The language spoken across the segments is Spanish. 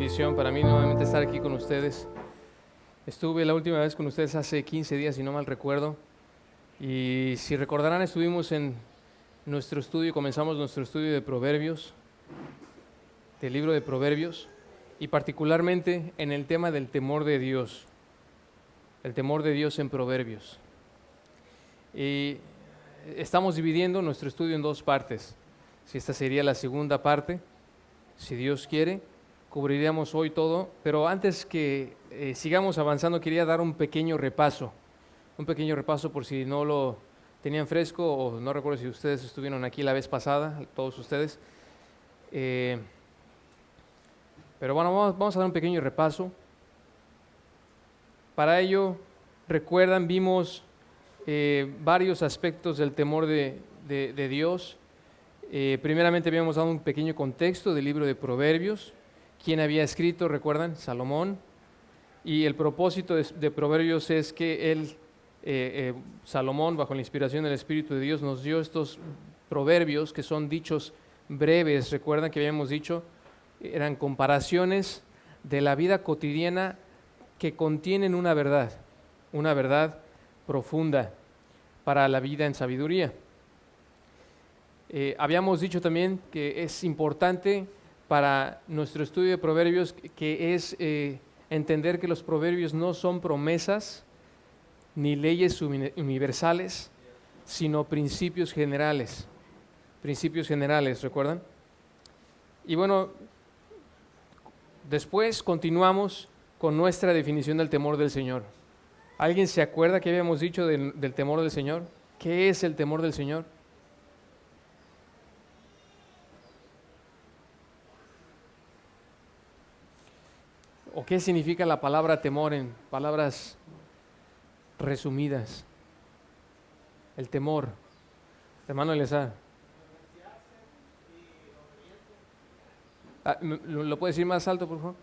bendición para mí nuevamente estar aquí con ustedes. Estuve la última vez con ustedes hace 15 días, si no mal recuerdo. Y si recordarán, estuvimos en nuestro estudio, comenzamos nuestro estudio de Proverbios, del libro de Proverbios, y particularmente en el tema del temor de Dios. El temor de Dios en Proverbios. Y estamos dividiendo nuestro estudio en dos partes. Si esta sería la segunda parte, si Dios quiere, cubriríamos hoy todo, pero antes que sigamos avanzando, quería dar un pequeño repaso por si no lo tenían fresco o no recuerdo si ustedes estuvieron aquí la vez pasada, todos ustedes. Pero bueno, vamos a dar un pequeño repaso. Para ello, recuerdan, vimos varios aspectos del temor de Dios. Primeramente habíamos dado un pequeño contexto del libro de Proverbios. ¿Quién había escrito? ¿Recuerdan? Salomón. Y el propósito de Proverbios es que Salomón, bajo la inspiración del Espíritu de Dios, nos dio estos proverbios que son dichos breves. ¿Recuerdan que habíamos dicho? Eran comparaciones de la vida cotidiana que contienen una verdad profunda para la vida en sabiduría. Habíamos dicho también que es importante para nuestro estudio de proverbios que es entender que los proverbios no son promesas ni leyes universales, sino principios generales. Principios generales, ¿recuerdan? Y bueno, después continuamos con nuestra definición del temor del Señor. ¿Alguien se acuerda que habíamos dicho del temor del Señor? ¿Qué es el temor del Señor? ¿O qué significa la palabra temor en palabras resumidas? El temor. Hermano Elezar. ¿Lo puede decir más alto, por favor?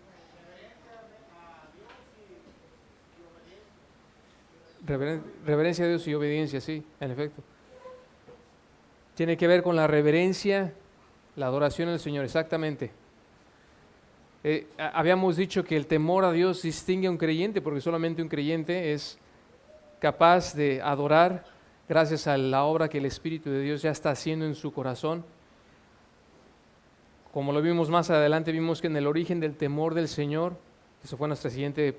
Reverencia a Dios y obediencia, sí, en efecto. Tiene que ver con la reverencia, la adoración al Señor, exactamente. Habíamos dicho que el temor a Dios distingue a un creyente, porque solamente un creyente es capaz de adorar gracias a la obra que el Espíritu de Dios ya está haciendo en su corazón. Como lo vimos más adelante, vimos que en el origen del temor del Señor, eso fue nuestra siguiente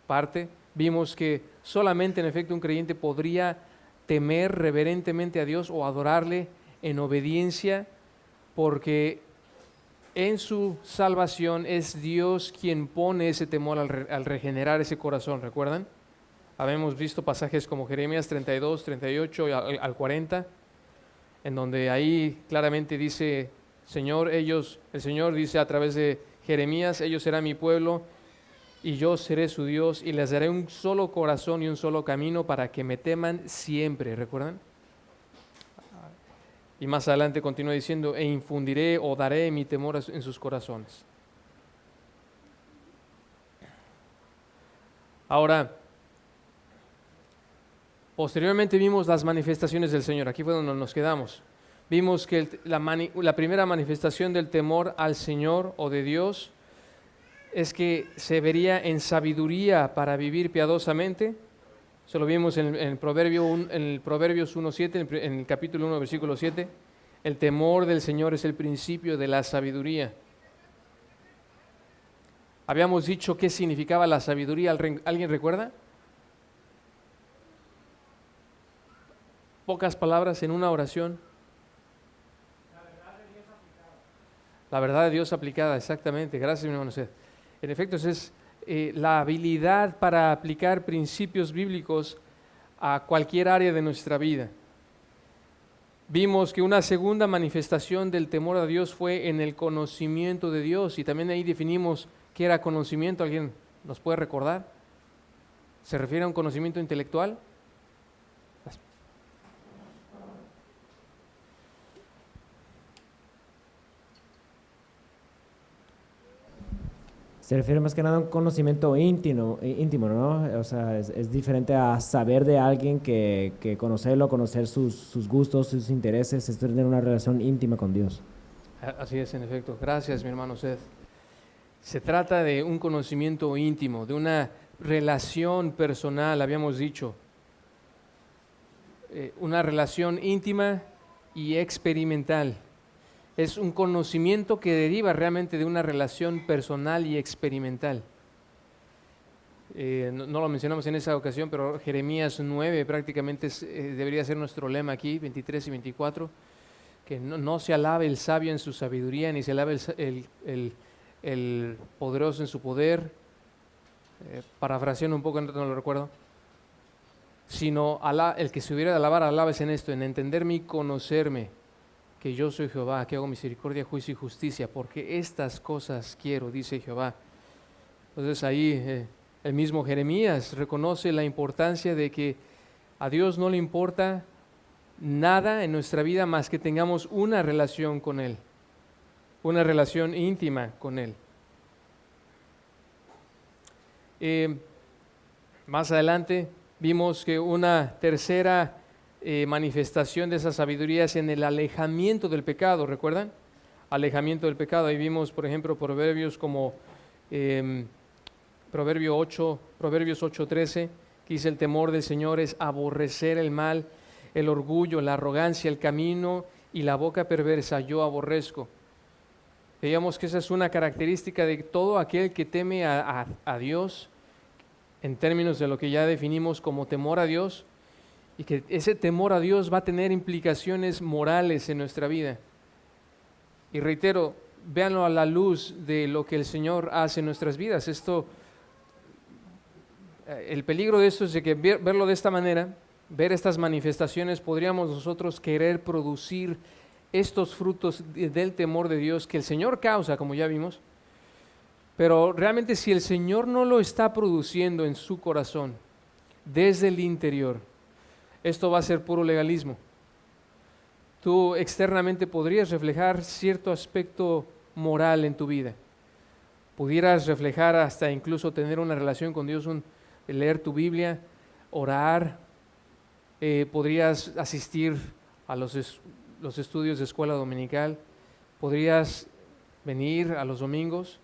parte, vimos que solamente en efecto un creyente podría temer reverentemente a Dios o adorarle en obediencia, porque en su salvación es Dios quien pone ese temor al regenerar ese corazón, ¿recuerdan? Habíamos visto pasajes como Jeremías 32, 38 y al 40, en donde ahí claramente dice, el Señor dice a través de Jeremías, ellos serán mi pueblo y yo seré su Dios y les daré un solo corazón y un solo camino para que me teman siempre, ¿recuerdan? Y más adelante continúa diciendo, e infundiré o daré mi temor en sus corazones. Ahora, posteriormente vimos las manifestaciones del Señor. Aquí fue donde nos quedamos. Vimos que la primera manifestación del temor al Señor o de Dios es que se vería en sabiduría para vivir piadosamente. Eso lo vimos en el Proverbios 1.7, en el capítulo 1, versículo 7. El temor del Señor es el principio de la sabiduría. Habíamos dicho qué significaba la sabiduría. ¿Alguien recuerda? Pocas palabras en una oración. La verdad de Dios aplicada, exactamente. Gracias, mi hermano Seth. En efecto, es la habilidad para aplicar principios bíblicos a cualquier área de nuestra vida. Vimos que una segunda manifestación del temor a Dios fue en el conocimiento de Dios, y también ahí definimos qué era conocimiento. ¿Alguien nos puede recordar? ¿Se refiere a un conocimiento intelectual? Se refiere más que nada a un conocimiento íntimo, ¿no? O sea, es diferente a saber de alguien que conocerlo, conocer sus gustos, sus intereses, es tener una relación íntima con Dios. Así es, en efecto. Gracias, mi hermano Seth. Se trata de un conocimiento íntimo, de una relación personal, habíamos dicho. Una relación íntima y experimental. Es un conocimiento que deriva realmente de una relación personal y experimental. No lo mencionamos en esa ocasión, pero Jeremías 9 prácticamente debería ser nuestro lema aquí, 23 y 24, que no se alabe el sabio en su sabiduría, ni se alabe el poderoso en su poder, parafraseando un poco, no lo recuerdo, sino el que se hubiera de alabar, alabes en esto, en entenderme y conocerme, que yo soy Jehová, que hago misericordia, juicio y justicia, porque estas cosas quiero, dice Jehová. Entonces ahí el mismo Jeremías reconoce la importancia de que a Dios no le importa nada en nuestra vida más que tengamos una relación con Él, una relación íntima con Él. Más adelante vimos que una tercera manifestación de esa sabiduría es en el alejamiento del pecado, ¿recuerdan? Alejamiento del pecado. Ahí vimos, por ejemplo, proverbios como Proverbios 8:13, que dice: el temor del Señor es aborrecer el mal, el orgullo, la arrogancia, el camino y la boca perversa yo aborrezco. Veíamos que esa es una característica de todo aquel que teme a Dios, en términos de lo que ya definimos como temor a Dios, y que ese temor a Dios va a tener implicaciones morales en nuestra vida. Y reitero, véanlo a la luz de lo que el Señor hace en nuestras vidas. El peligro de esto es de que verlo de esta manera, ver estas manifestaciones, podríamos nosotros querer producir estos frutos del temor de Dios que el Señor causa, como ya vimos, pero realmente si el Señor no lo está produciendo en su corazón, desde el interior, esto va a ser puro legalismo. Tú externamente podrías reflejar cierto aspecto moral en tu vida, pudieras reflejar hasta incluso tener una relación con Dios, leer tu Biblia, orar, podrías asistir a los estudios de escuela dominical, podrías venir a los domingos,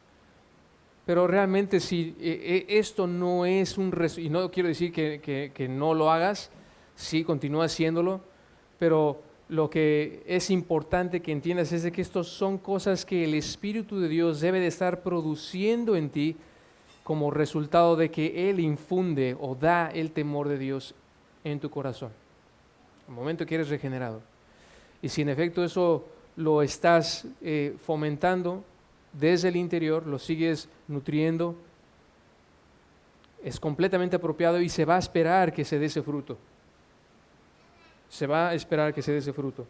pero realmente si esto no es y no quiero decir que no lo hagas, sí, continúa haciéndolo, pero lo que es importante que entiendas es de que estos son cosas que el Espíritu de Dios debe de estar produciendo en ti como resultado de que Él infunde o da el temor de Dios en tu corazón, el momento que eres regenerado. Y si en efecto eso lo estás fomentando desde el interior, lo sigues nutriendo, es completamente apropiado y se va a esperar que se dé ese fruto. Se va a esperar que se dé ese fruto.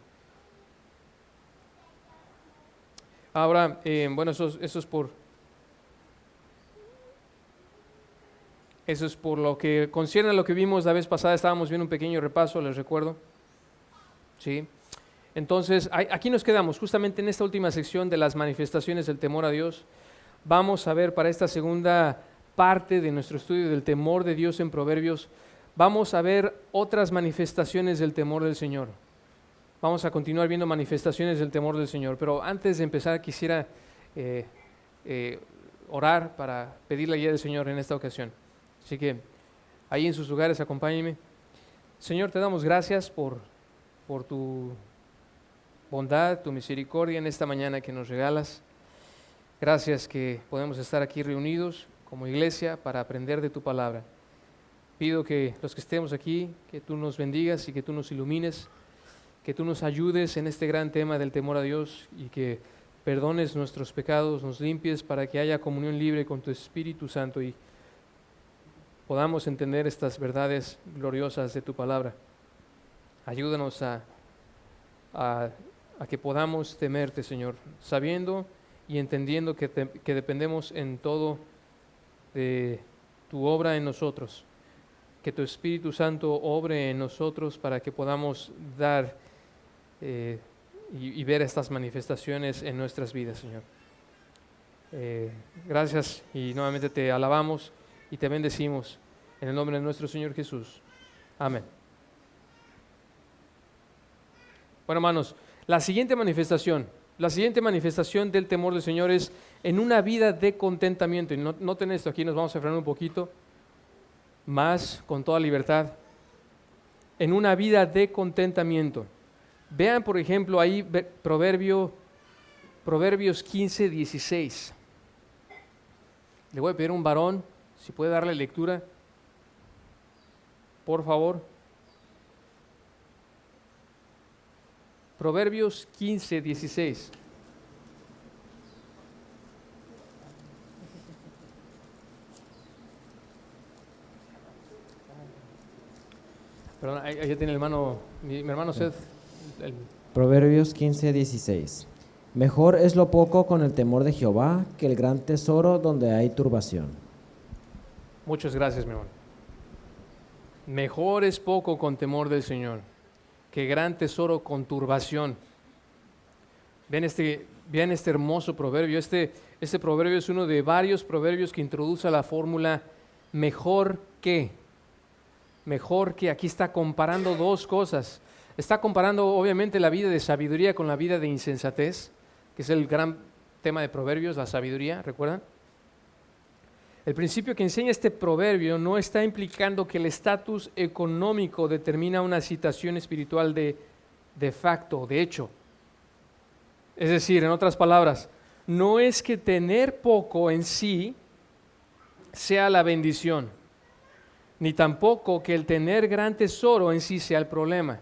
Ahora, bueno, eso es por lo que concierne a lo que vimos la vez pasada. Estábamos viendo un pequeño repaso, les recuerdo. ¿Sí? Entonces, aquí nos quedamos, justamente en esta última sección de las manifestaciones del temor a Dios. Vamos a ver para esta segunda parte de nuestro estudio del temor de Dios en Proverbios, vamos a ver otras manifestaciones del temor del Señor. Vamos a continuar viendo manifestaciones del temor del Señor, pero antes de empezar quisiera orar para pedir la guía del Señor en esta ocasión. Así que ahí en sus lugares acompáñenme. Señor, te damos gracias por tu bondad, tu misericordia en esta mañana que nos regalas. Gracias que podemos estar aquí reunidos como iglesia para aprender de tu palabra. Pido que los que estemos aquí, que tú nos bendigas y que tú nos ilumines, que tú nos ayudes en este gran tema del temor a Dios y que perdones nuestros pecados, nos limpies para que haya comunión libre con tu Espíritu Santo y podamos entender estas verdades gloriosas de tu palabra. Ayúdanos a que podamos temerte, Señor, sabiendo y entendiendo que dependemos en todo de tu obra en nosotros. Que tu Espíritu Santo obre en nosotros para que podamos dar y ver estas manifestaciones en nuestras vidas, Señor. Gracias y nuevamente te alabamos y te bendecimos en el nombre de nuestro Señor Jesús. Amén. Bueno, hermanos, la siguiente manifestación La siguiente manifestación del temor del Señor es en una vida de contentamiento. Y noten esto, aquí nos vamos a frenar un poquito más con toda libertad. En una vida de contentamiento. Vean, por ejemplo, ahí Proverbios 15, 16. Le voy a pedir a un varón, si puede darle lectura, por favor. Proverbios 15, 16. Perdón, ahí tiene el hermano, mi hermano Seth. Proverbios 15, 16. Mejor es lo poco con el temor de Jehová que el gran tesoro donde hay turbación. Muchas gracias, mi hermano. Mejor es poco con temor del Señor que gran tesoro con turbación. Vean este hermoso proverbio. Este proverbio es uno de varios proverbios que introduce la fórmula mejor que. Mejor que. Aquí está comparando dos cosas. Está comparando obviamente la vida de sabiduría con la vida de insensatez, que es el gran tema de proverbios, la sabiduría, ¿recuerdan? El principio que enseña este proverbio no está implicando que el estatus económico determina una situación espiritual de facto, de hecho. Es decir, en otras palabras, no es que tener poco en sí sea la bendición, ni tampoco que el tener gran tesoro en sí sea el problema.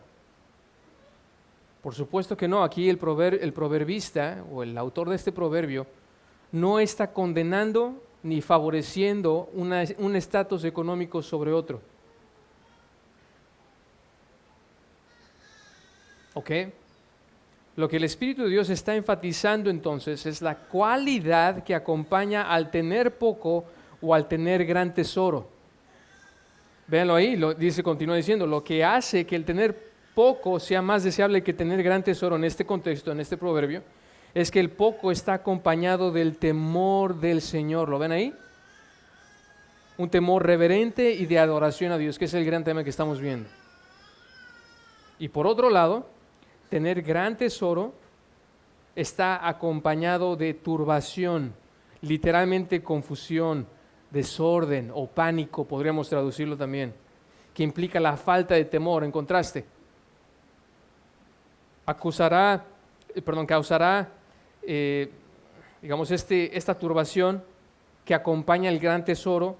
Por supuesto que no, aquí el proverbista o el autor de este proverbio no está condenando ni favoreciendo un estatus económico sobre otro. ¿Ok? Lo que el Espíritu de Dios está enfatizando entonces es la cualidad que acompaña al tener poco o al tener gran tesoro. Véanlo ahí, continúa diciendo, lo que hace que el tener poco sea más deseable que tener gran tesoro en este contexto, en este proverbio, es que el poco está acompañado del temor del Señor. ¿Lo ven ahí? Un temor reverente y de adoración a Dios, que es el gran tema que estamos viendo. Y por otro lado, tener gran tesoro está acompañado de turbación, literalmente confusión, desorden o pánico, podríamos traducirlo también, que implica la falta de temor, en contraste. Causará esta turbación que acompaña el gran tesoro,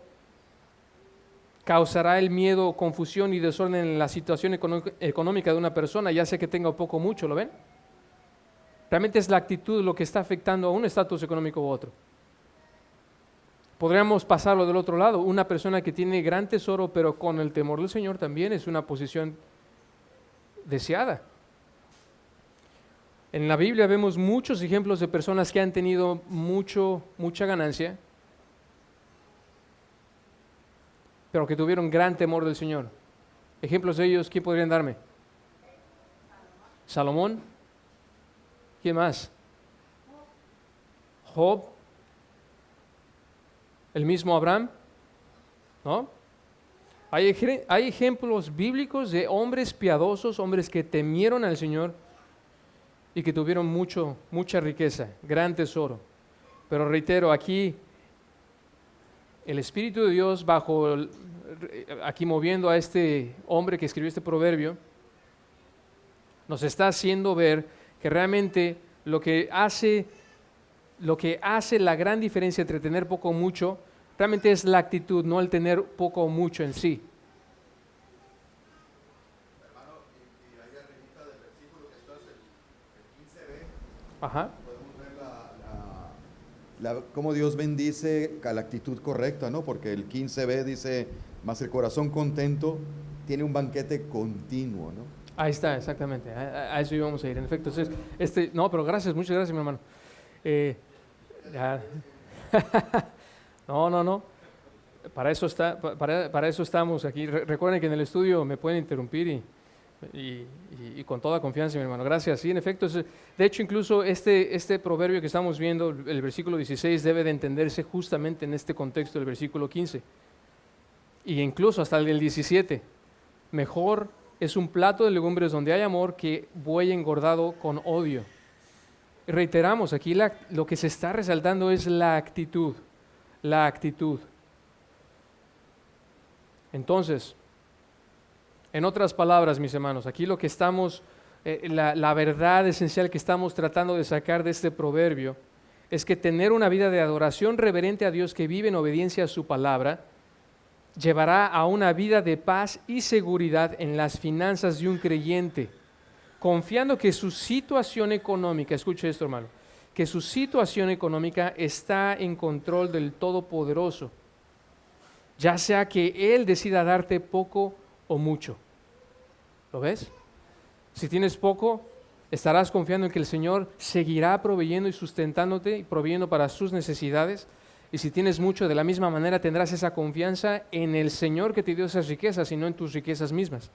causará el miedo, confusión y desorden en la situación económica de una persona, ya sea que tenga poco o mucho, ¿lo ven? Realmente es la actitud lo que está afectando a un estatus económico u otro. Podríamos pasarlo del otro lado, una persona que tiene gran tesoro pero con el temor del Señor también es una posición deseada. En la Biblia vemos muchos ejemplos de personas que han tenido mucha ganancia, pero que tuvieron gran temor del Señor. Ejemplos de ellos, ¿quién podrían darme? Salomón. ¿Quién más? Job. El mismo Abraham. ¿No? Hay ejemplos bíblicos de hombres piadosos, hombres que temieron al Señor y que tuvieron mucha riqueza, gran tesoro. Pero reitero, aquí el Espíritu de Dios aquí moviendo a este hombre que escribió este proverbio, nos está haciendo ver que realmente lo que hace la gran diferencia entre tener poco o mucho, realmente es la actitud, no el tener poco o mucho en sí. Ajá. Podemos ver cómo Dios bendice a la actitud correcta, ¿no? Porque el 15b dice, mas el corazón contento tiene un banquete continuo, ¿no? Ahí está, exactamente, a eso íbamos a ir. En efecto, entonces, no, pero muchas gracias, mi hermano. No, para eso estamos aquí. Recuerden que en el estudio me pueden interrumpir y con toda confianza, mi hermano. Gracias. Sí, en efecto, de hecho, incluso este proverbio que estamos viendo, el versículo 16, debe de entenderse justamente en este contexto del versículo 15. Y incluso hasta el del 17. Mejor es un plato de legumbres donde hay amor que buey engordado con odio. reiteramos, aquí lo que se está resaltando es la actitud, la actitud. Entonces, en otras palabras, mis hermanos, aquí lo que estamos, la verdad esencial que estamos tratando de sacar de este proverbio es que tener una vida de adoración reverente a Dios que vive en obediencia a su palabra llevará a una vida de paz y seguridad en las finanzas de un creyente, confiando que su situación económica, escuche esto, hermano, que su situación económica está en control del Todopoderoso, ya sea que Él decida darte poco o mucho. ¿Lo ves? Si tienes poco, estarás confiando en que el Señor seguirá proveyendo y sustentándote y proveyendo para sus necesidades. Y si tienes mucho, de la misma manera tendrás esa confianza en el Señor que te dio esas riquezas y no en tus riquezas mismas.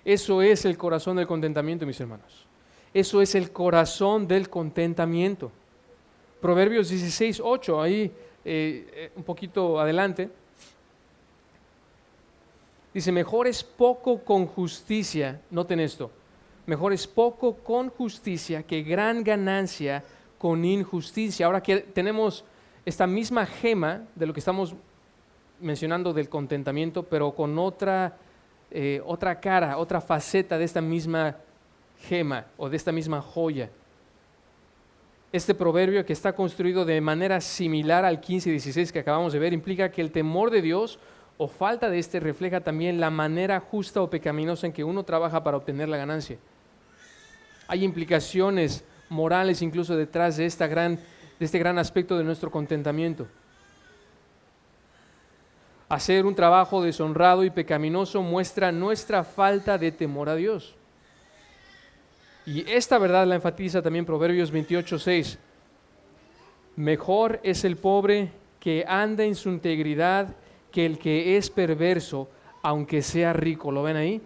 Eso es el corazón del contentamiento, mis hermanos. Eso es el corazón del contentamiento. Proverbios 16:8, ahí un poquito adelante, dice, mejor es poco con justicia, noten esto, mejor es poco con justicia que gran ganancia con injusticia. Ahora que tenemos esta misma gema de lo que estamos mencionando del contentamiento, pero con otra cara, otra faceta de esta misma gema o de esta misma joya. Este proverbio, que está construido de manera similar al 15 y 16 que acabamos de ver, implica que el temor de Dios o falta de este refleja también la manera justa o pecaminosa en que uno trabaja para obtener la ganancia. Hay implicaciones morales incluso detrás de este gran aspecto de nuestro contentamiento. Hacer un trabajo deshonrado y pecaminoso muestra nuestra falta de temor a Dios. Y esta verdad la enfatiza también Proverbios 28:6. Mejor es el pobre que anda en su integridad que el que es perverso, aunque sea rico. ¿Lo ven ahí?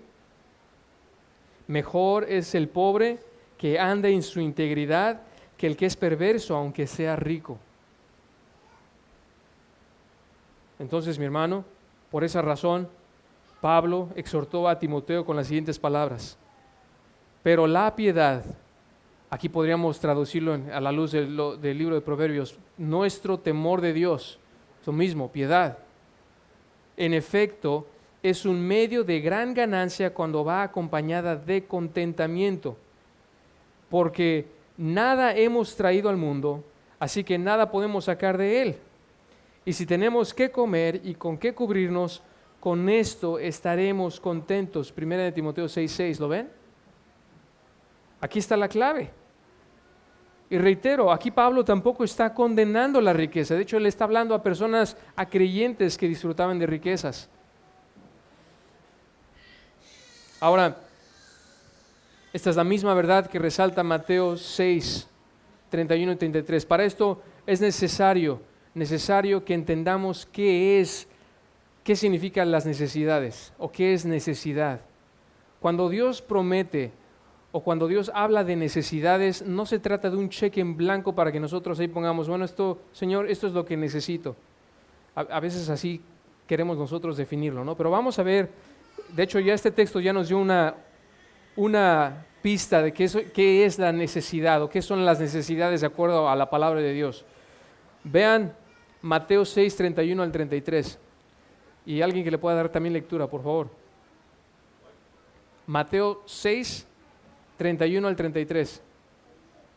Mejor es el pobre que anda en su integridad que el que es perverso, aunque sea rico. Entonces, mi hermano, por esa razón, Pablo exhortó a Timoteo con las siguientes palabras. Pero la piedad, aquí podríamos traducirlo a la luz del libro de Proverbios, nuestro temor de Dios, lo mismo, piedad. En efecto, es un medio de gran ganancia cuando va acompañada de contentamiento, porque nada hemos traído al mundo, así que nada podemos sacar de él. Y si tenemos qué comer y con qué cubrirnos, con esto estaremos contentos. 1 Timoteo 6:6, ¿lo ven? Aquí está la clave. Y reitero, aquí Pablo tampoco está condenando la riqueza. De hecho, él está hablando a personas, a creyentes que disfrutaban de riquezas. Ahora, esta es la misma verdad que resalta Mateo 6, 31 y 33. Para esto es necesario que entendamos qué significan las necesidades o qué es necesidad. Cuando Dios promete o cuando Dios habla de necesidades, no se trata de un cheque en blanco para que nosotros ahí pongamos, bueno, Señor, esto es lo que necesito. A veces así queremos nosotros definirlo, ¿no? Pero vamos a ver, de hecho ya este texto ya nos dio una pista de qué es la necesidad o qué son las necesidades de acuerdo a la palabra de Dios. Vean Mateo 6, 31 al 33. Y alguien que le pueda dar también lectura, por favor. Mateo 6, 31 al 33.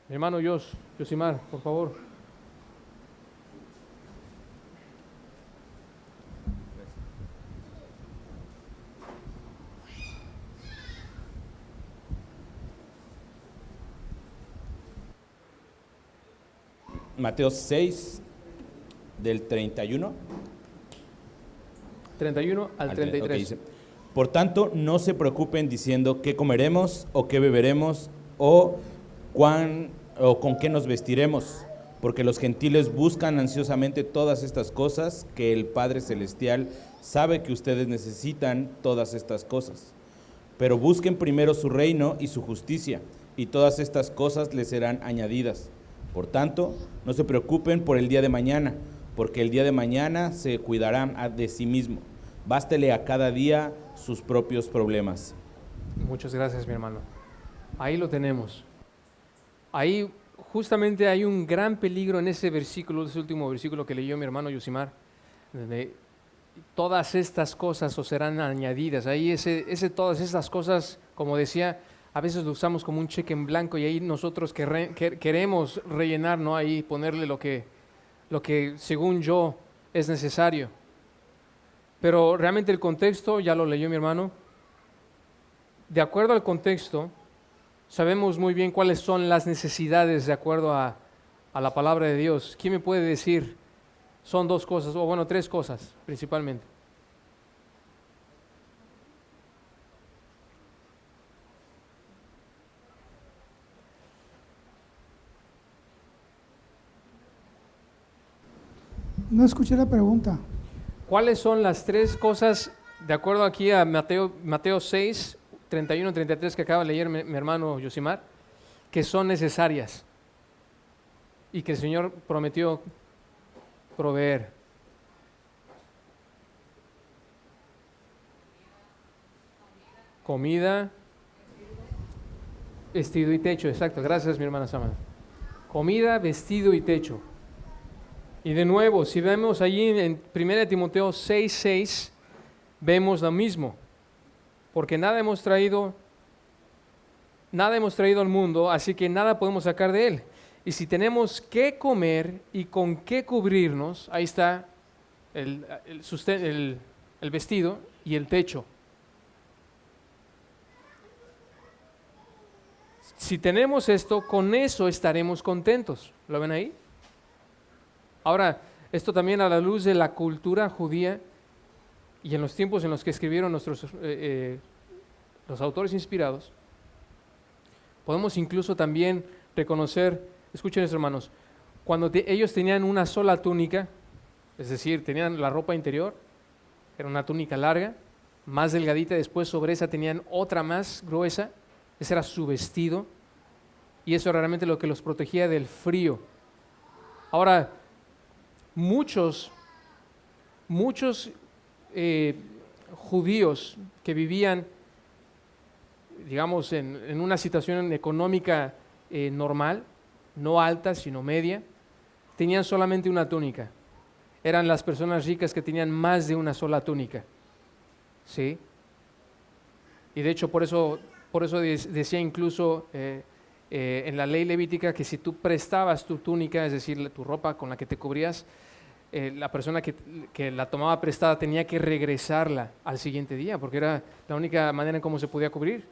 Mi hermano Yosimar, por favor. Mateo 6, del 31. 31 al 33. Okay, dice, por tanto, no se preocupen diciendo qué comeremos o qué beberemos o con qué nos vestiremos, porque los gentiles buscan ansiosamente todas estas cosas, que el Padre Celestial sabe que ustedes necesitan todas estas cosas. Pero busquen primero su reino y su justicia, y todas estas cosas les serán añadidas. Por tanto, no se preocupen por el día de mañana, porque el día de mañana se cuidará de sí mismo. Bástele a cada día sus propios problemas. Muchas gracias, mi hermano. Ahí lo tenemos. Ahí justamente hay un gran peligro en ese versículo, ese último versículo que leyó mi hermano Yosimar. De todas estas cosas os serán añadidas. Ahí todas estas cosas, como decía, a veces lo usamos como un cheque en blanco y ahí nosotros queremos rellenar, ¿no? Ahí ponerle lo que según yo es necesario. Pero realmente el contexto, ya lo leyó mi hermano, de acuerdo al contexto, sabemos muy bien cuáles son las necesidades de acuerdo a la palabra de Dios. ¿Quién me puede decir? Son dos cosas, o bueno, tres cosas principalmente. No escuché la pregunta. ¿Cuáles son las tres cosas, de acuerdo aquí a Mateo 6, 31, 33 que acaba de leer mi hermano Yosimar, que son necesarias y que el Señor prometió proveer? Comida, vestido y techo, exacto. Gracias, mi hermana Samantha. Comida, vestido y techo. Y de nuevo, si vemos allí en 1 Timoteo 6:6, vemos lo mismo. Porque nada hemos traído al mundo, así que nada podemos sacar de él. Y si tenemos que comer y con qué cubrirnos, ahí está el vestido y el techo. Si tenemos esto, con eso estaremos contentos. ¿Lo ven ahí? Ahora, esto también a la luz de la cultura judía y en los tiempos en los que escribieron los autores inspirados, podemos incluso también reconocer, escuchen hermanos, cuando ellos tenían una sola túnica, es decir, tenían la ropa interior, era una túnica larga, más delgadita, después sobre esa tenían otra más gruesa, ese era su vestido, y eso era realmente lo que los protegía del frío. Ahora, muchos judíos que vivían, digamos, en una situación económica normal, no alta, sino media, tenían solamente una túnica. Eran las personas ricas que tenían más de una sola túnica. ¿Sí? Y de hecho, por eso decía incluso en la ley levítica que si tú prestabas tu túnica, es decir, tu ropa con la que te cubrías, la persona que la tomaba prestada tenía que regresarla al siguiente día, porque era la única manera en cómo se podía cubrir.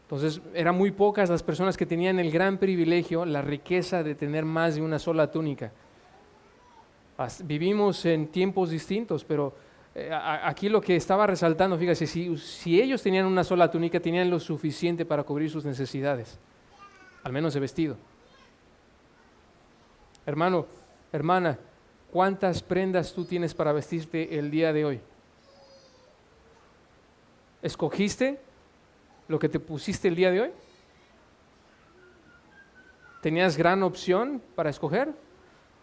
Entonces, eran muy pocas las personas que tenían el gran privilegio, la riqueza de tener más de una sola túnica. Vivimos en tiempos distintos, pero aquí lo que estaba resaltando, fíjate, si ellos tenían una sola túnica, tenían lo suficiente para cubrir sus necesidades, al menos de vestido. Hermano, hermana, ¿cuántas prendas tú tienes para vestirte el día de hoy? ¿Escogiste lo que te pusiste el día de hoy? ¿Tenías gran opción para escoger?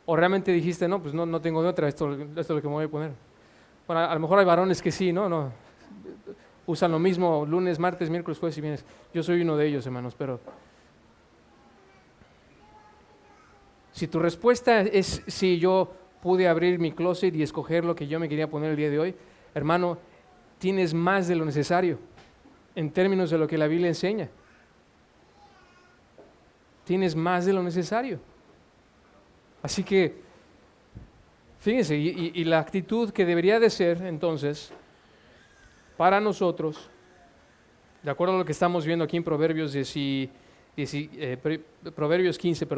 ¿O realmente dijiste, no, pues no tengo de otra, esto es lo que me voy a poner? Bueno, a lo mejor hay varones que sí, ¿no? Usan lo mismo lunes, martes, miércoles, jueves y viernes. Yo soy uno de ellos, hermanos, pero si tu respuesta es si yo pude abrir mi closet y escoger lo que yo me quería poner el día de hoy, hermano, tienes más de lo necesario en términos de lo que la Biblia enseña. Tienes más de lo necesario. Así que, fíjense, y la actitud que debería de ser entonces para nosotros, de acuerdo a lo que estamos viendo aquí en Proverbios 15,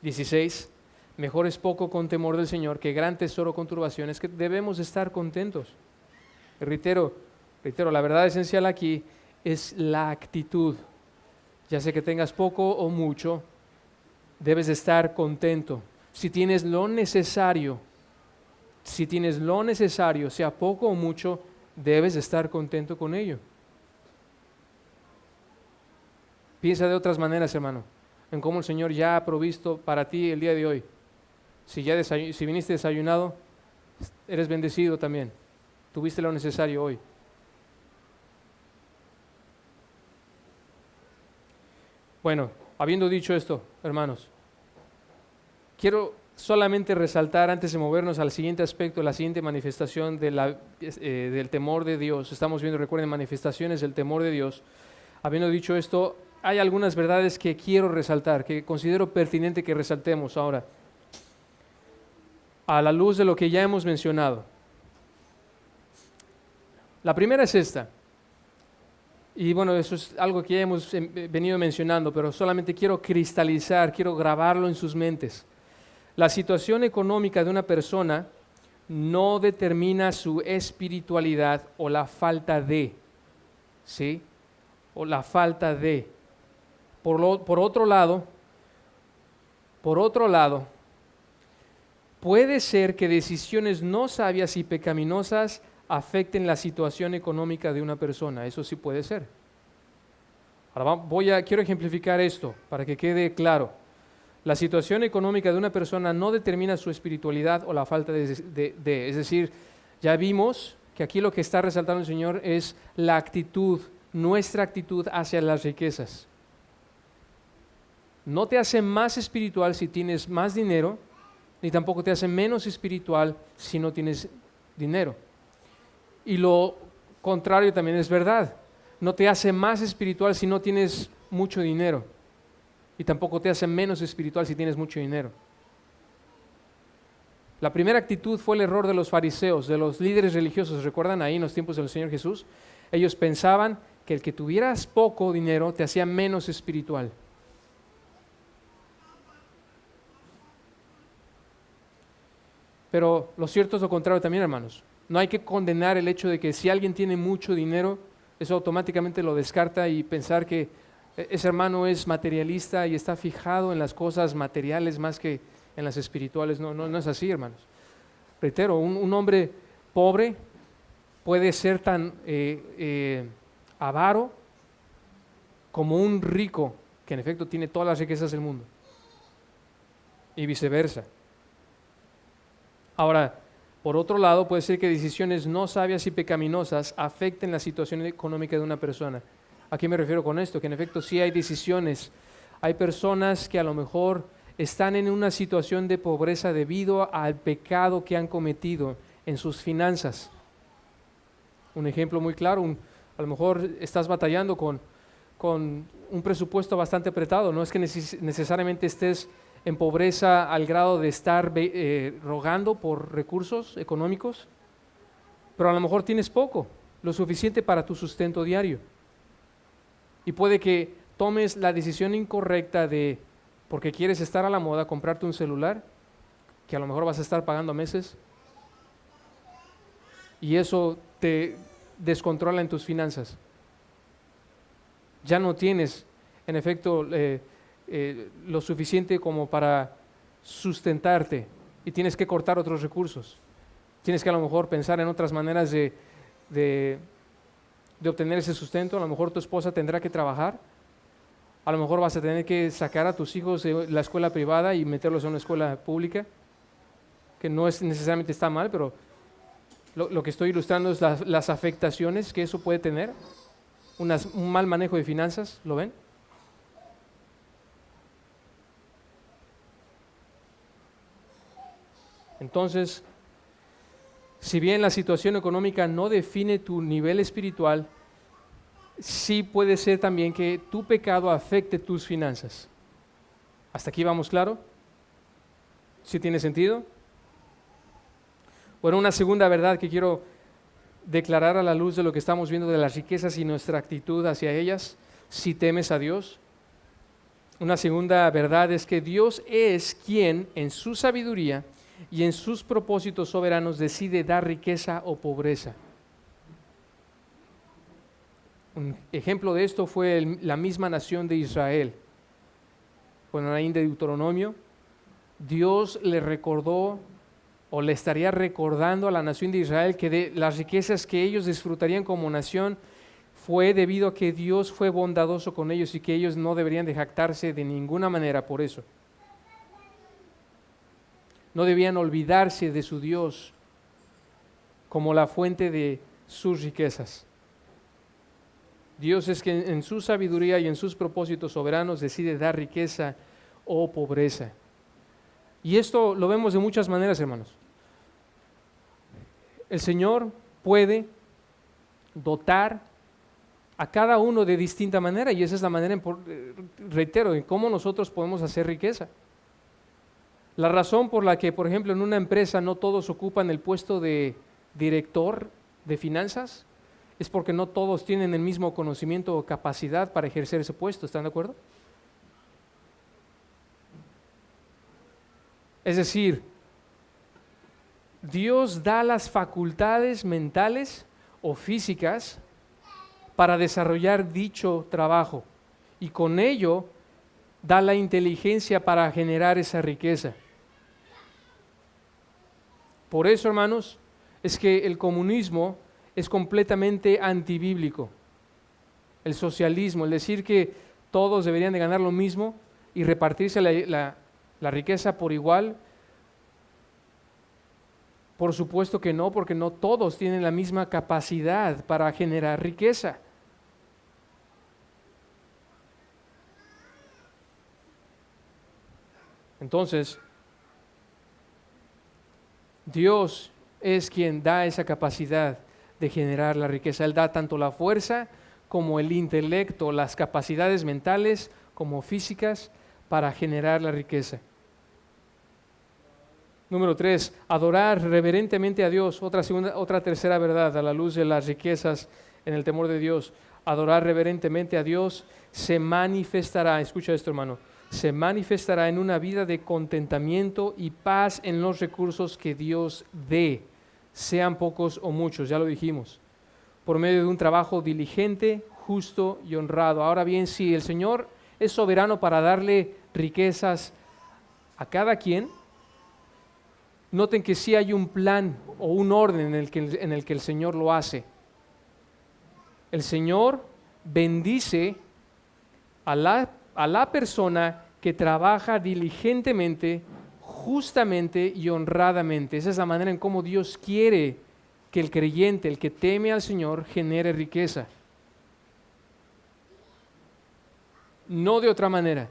16, mejor es poco con temor del Señor que gran tesoro con turbación, es que debemos estar contentos. Reitero, la verdad esencial aquí es la actitud. Ya sea que tengas poco o mucho, debes de estar contento. Si tienes lo necesario, sea poco o mucho, debes de estar contento con ello. Piensa de otras maneras, hermano, en cómo el Señor ya ha provisto para ti el día de hoy. Si viniste desayunado, eres bendecido también. Tuviste lo necesario hoy. Bueno, habiendo dicho esto, hermanos, quiero solamente resaltar antes de movernos al siguiente aspecto, la siguiente manifestación del temor de Dios. Estamos viendo, recuerden, manifestaciones del temor de Dios. Habiendo dicho esto, hay algunas verdades que quiero resaltar, que considero pertinente que resaltemos ahora, a la luz de lo que ya hemos mencionado. La primera es esta. Y bueno, eso es algo que ya hemos venido mencionando, pero solamente quiero cristalizar, quiero grabarlo en sus mentes. La situación económica de una persona no determina su espiritualidad o la falta de, ¿sí? O la falta de. Por otro lado, puede ser que decisiones no sabias y pecaminosas afecten la situación económica de una persona. Eso sí puede ser. Ahora quiero ejemplificar esto para que quede claro. La situación económica de una persona no determina su espiritualidad o la falta de. Es decir, ya vimos que aquí lo que está resaltando el Señor es la actitud, nuestra actitud hacia las riquezas. No te hace más espiritual si tienes más dinero, ni tampoco te hace menos espiritual si no tienes dinero. Y lo contrario también es verdad. No te hace más espiritual si no tienes mucho dinero. Y tampoco te hace menos espiritual si tienes mucho dinero. La primera actitud fue el error de los fariseos, de los líderes religiosos. ¿Recuerdan ahí en los tiempos del Señor Jesús? Ellos pensaban que el que tuvieras poco dinero te hacía menos espiritual. Pero lo cierto es lo contrario también, hermanos. No hay que condenar el hecho de que si alguien tiene mucho dinero, eso automáticamente lo descarta y pensar que ese hermano es materialista y está fijado en las cosas materiales más que en las espirituales. No es así, hermanos. Reitero, un hombre pobre puede ser tan avaro como un rico que en efecto tiene todas las riquezas del mundo. Y viceversa. Ahora, por otro lado, puede ser que decisiones no sabias y pecaminosas afecten la situación económica de una persona. ¿A qué me refiero con esto? Que en efecto sí hay decisiones. Hay personas que a lo mejor están en una situación de pobreza debido al pecado que han cometido en sus finanzas. Un ejemplo muy claro, a lo mejor estás batallando con un presupuesto bastante apretado. No es que necesariamente estés en pobreza al grado de estar rogando por recursos económicos, pero a lo mejor tienes poco, lo suficiente para tu sustento diario. Y puede que tomes la decisión incorrecta de, porque quieres estar a la moda, comprarte un celular, que a lo mejor vas a estar pagando a meses, y eso te descontrola en tus finanzas. Ya no tienes, en efecto, lo suficiente como para sustentarte y tienes que cortar otros recursos. Tienes que a lo mejor pensar en otras maneras de obtener ese sustento. A lo mejor tu esposa tendrá que trabajar. A lo mejor vas a tener que sacar a tus hijos de la escuela privada y meterlos en una escuela pública, que no es necesariamente está mal, pero lo que estoy ilustrando es las afectaciones que eso puede tener. Un mal manejo de finanzas, ¿lo ven? Entonces, si bien la situación económica no define tu nivel espiritual, sí puede ser también que tu pecado afecte tus finanzas. ¿Hasta aquí vamos claro? ¿Sí tiene sentido? Bueno, una segunda verdad que quiero declarar a la luz de lo que estamos viendo de las riquezas y nuestra actitud hacia ellas, si temes a Dios. Una segunda verdad es que Dios es quien en su sabiduría y en sus propósitos soberanos decide dar riqueza o pobreza. Un ejemplo de esto fue la misma nación de Israel. Cuando ahí en Deuteronomio, Dios le recordó o le estaría recordando a la nación de Israel que de las riquezas que ellos disfrutarían como nación fue debido a que Dios fue bondadoso con ellos y que ellos no deberían de jactarse de ninguna manera por eso. No debían olvidarse de su Dios como la fuente de sus riquezas. Dios es quien en su sabiduría y en sus propósitos soberanos decide dar riqueza o pobreza. Y esto lo vemos de muchas maneras, hermanos. El Señor puede dotar a cada uno de distinta manera, y esa es la manera, reitero, en cómo nosotros podemos hacer riqueza. La razón por la que, por ejemplo, en una empresa no todos ocupan el puesto de director de finanzas es porque no todos tienen el mismo conocimiento o capacidad para ejercer ese puesto. ¿Están de acuerdo? Es decir, Dios da las facultades mentales o físicas para desarrollar dicho trabajo y con ello da la inteligencia para generar esa riqueza. Por eso, hermanos, es que el comunismo es completamente antibíblico. El socialismo, el decir que todos deberían de ganar lo mismo y repartirse la riqueza por igual, por supuesto que no, porque no todos tienen la misma capacidad para generar riqueza. Entonces, Dios es quien da esa capacidad de generar la riqueza. Él da tanto la fuerza como el intelecto, las capacidades mentales como físicas para generar la riqueza. Número 3, adorar reverentemente a Dios. Otra tercera verdad a la luz de las riquezas en el temor de Dios. Adorar reverentemente a Dios se manifestará, escucha esto, hermano, se manifestará en una vida de contentamiento y paz en los recursos que Dios dé, sean pocos o muchos, ya lo dijimos, por medio de un trabajo diligente, justo y honrado. Ahora bien, si el Señor es soberano para darle riquezas a cada quien, noten que sí hay un plan o un orden en el que el Señor lo hace. El Señor bendice a la persona que trabaja diligentemente, justamente y honradamente. Esa es la manera en cómo Dios quiere que el creyente, el que teme al Señor, genere riqueza. No de otra manera.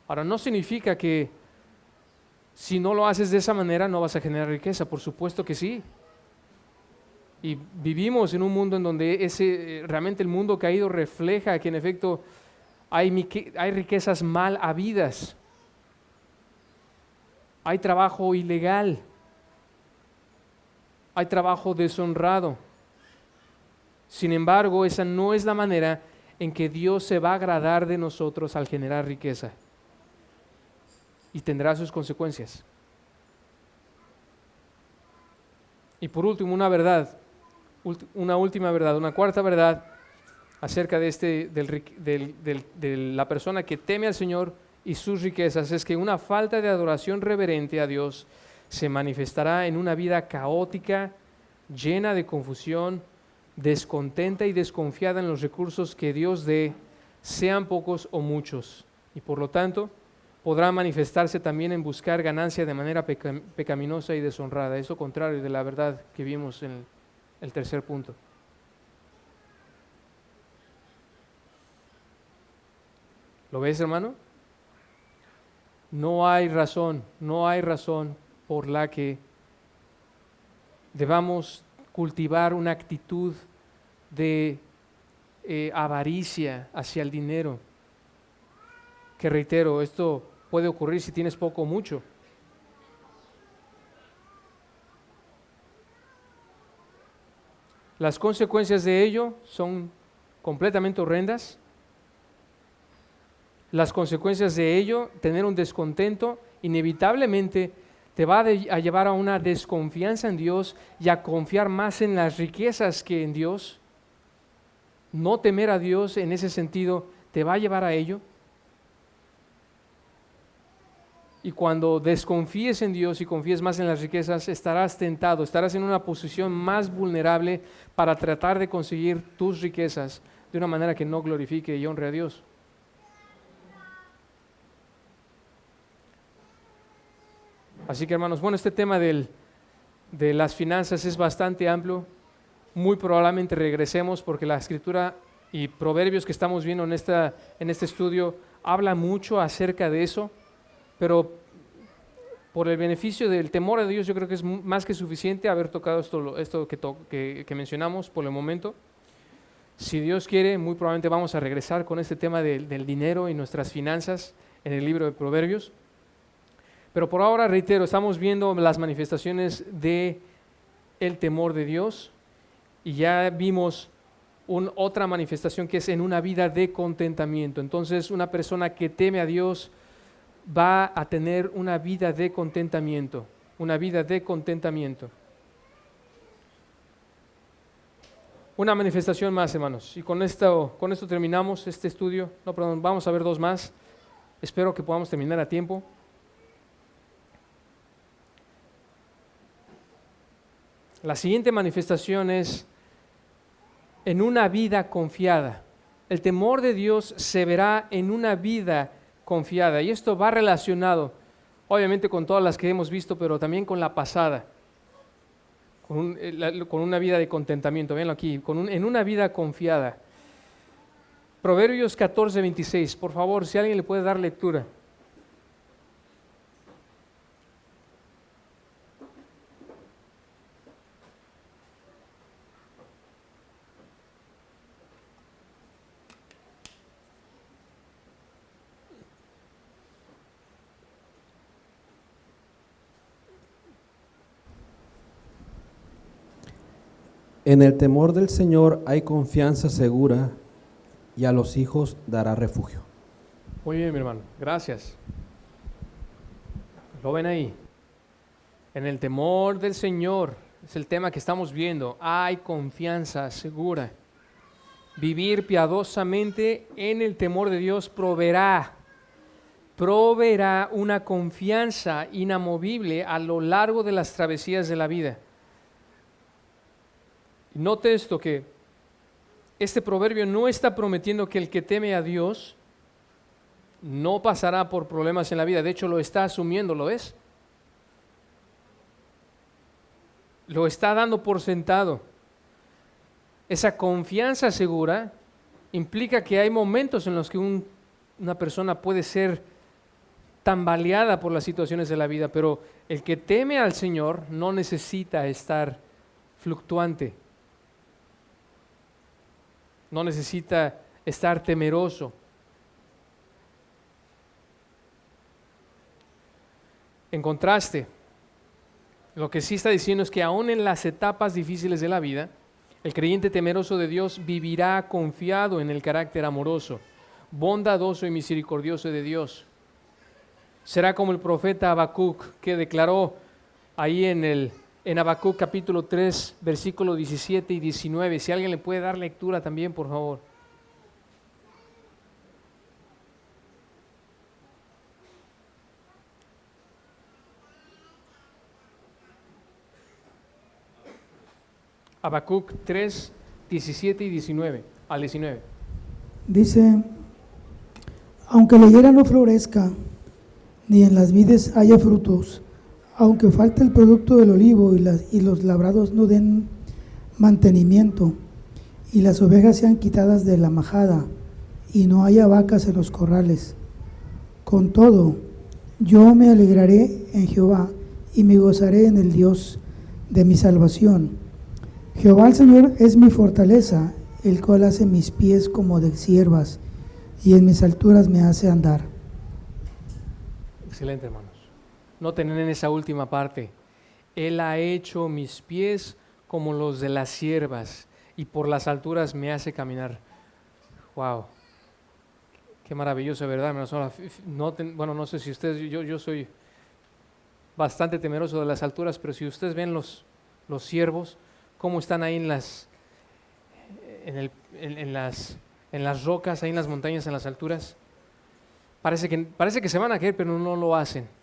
Ahora, no significa que si no lo haces de esa manera no vas a generar riqueza. Por supuesto que sí. Y vivimos en un mundo en donde realmente el mundo caído refleja que en efecto hay riquezas mal habidas, hay trabajo ilegal, hay trabajo deshonrado. Sin embargo, esa no es la manera en que Dios se va a agradar de nosotros al generar riqueza, y tendrá sus consecuencias. Y por último, una última verdad, una cuarta verdad acerca de la persona que teme al Señor y sus riquezas, es que una falta de adoración reverente a Dios se manifestará en una vida caótica, llena de confusión, descontenta y desconfiada en los recursos que Dios dé, sean pocos o muchos, y por lo tanto podrá manifestarse también en buscar ganancia de manera pecaminosa y deshonrada. Eso contrario de la verdad que vimos en el tercer punto. ¿Lo ves, hermano? No hay razón por la que debamos cultivar una actitud de avaricia hacia el dinero. Que reitero, esto puede ocurrir si tienes poco o mucho. Las consecuencias de ello son completamente horrendas. Las consecuencias de ello, tener un descontento, inevitablemente te va a llevar a una desconfianza en Dios y a confiar más en las riquezas que en Dios. No temer a Dios en ese sentido te va a llevar a ello. Y cuando desconfíes en Dios y confíes más en las riquezas, estarás tentado, estarás en una posición más vulnerable para tratar de conseguir tus riquezas de una manera que no glorifique y honre a Dios. Así que, hermanos, bueno, este tema de las finanzas es bastante amplio, muy probablemente regresemos porque la escritura y proverbios que estamos viendo en este estudio habla mucho acerca de eso, pero por el beneficio del temor a Dios yo creo que es más que suficiente haber tocado esto que mencionamos por el momento. Si Dios quiere, muy probablemente vamos a regresar con este tema del dinero y nuestras finanzas en el libro de Proverbios. Pero por ahora, reitero, estamos viendo las manifestaciones de el temor de Dios y ya vimos otra manifestación que es en una vida de contentamiento. Entonces, una persona que teme a Dios va a tener una vida de contentamiento, una vida de contentamiento. Una manifestación más, hermanos, y con esto terminamos este estudio. No, perdón, vamos a ver dos más. Espero que podamos terminar a tiempo. La siguiente manifestación es en una vida confiada. El temor de Dios se verá en una vida confiada, y esto va relacionado, obviamente, con todas las que hemos visto, pero también con la pasada. Con una vida de contentamiento, véanlo aquí, en una vida confiada. Proverbios 14:26, por favor, si alguien le puede dar lectura. En el temor del Señor hay confianza segura y a los hijos dará refugio. Muy bien, mi hermano, gracias. ¿Lo ven ahí? En el temor del Señor, es el tema que estamos viendo, hay confianza segura. Vivir piadosamente en el temor de Dios proveerá una confianza inamovible a lo largo de las travesías de la vida. Note esto, que este proverbio no está prometiendo que el que teme a Dios no pasará por problemas en la vida. De hecho, lo está asumiendo, ¿lo ves? Lo está dando por sentado. Esa confianza segura implica que hay momentos en los que una persona puede ser tambaleada por las situaciones de la vida, pero el que teme al Señor no necesita estar fluctuante. No necesita estar temeroso. En contraste, lo que sí está diciendo es que aún en las etapas difíciles de la vida, el creyente temeroso de Dios vivirá confiado en el carácter amoroso, bondadoso y misericordioso de Dios. Será como el profeta Habacuc, que declaró ahí en Habacuc capítulo 3, versículos 17 y 19. Si alguien le puede dar lectura también, por favor. Habacuc 3, 17 y 19, al 19. Dice, aunque la higuera no florezca, ni en las vides haya frutos, aunque falte el producto del olivo y los labrados no den mantenimiento, y las ovejas sean quitadas de la majada, y no haya vacas en los corrales. Con todo, yo me alegraré en Jehová, y me gozaré en el Dios de mi salvación. Jehová el Señor es mi fortaleza, el cual hace mis pies como de ciervas, y en mis alturas me hace andar. Excelente, hermanos. Noten en esa última parte, Él ha hecho mis pies como los de las ciervas y por las alturas me hace caminar. Wow, qué maravilloso, ¿verdad, hermanos? No sé si ustedes, yo soy bastante temeroso de las alturas, pero si ustedes ven los ciervos, cómo están ahí en las rocas, ahí en las montañas, en las alturas, parece que se van a caer, pero no lo hacen.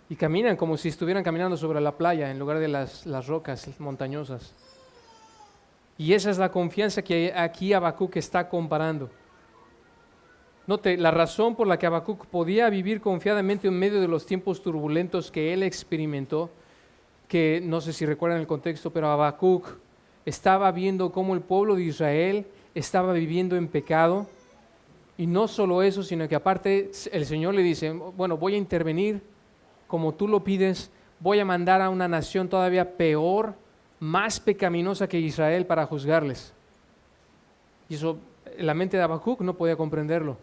Y caminan como si estuvieran caminando sobre la playa en lugar de las rocas montañosas. Y esa es la confianza que aquí Habacuc está comparando. Note, la razón por la que Habacuc podía vivir confiadamente en medio de los tiempos turbulentos que él experimentó, que no sé si recuerdan el contexto, pero Habacuc estaba viendo cómo el pueblo de Israel estaba viviendo en pecado. Y no solo eso, sino que aparte el Señor le dice, bueno, voy a intervenir como tú lo pides, voy a mandar a una nación todavía peor, más pecaminosa que Israel para juzgarles. Y eso, la mente de Habacuc no podía comprenderlo.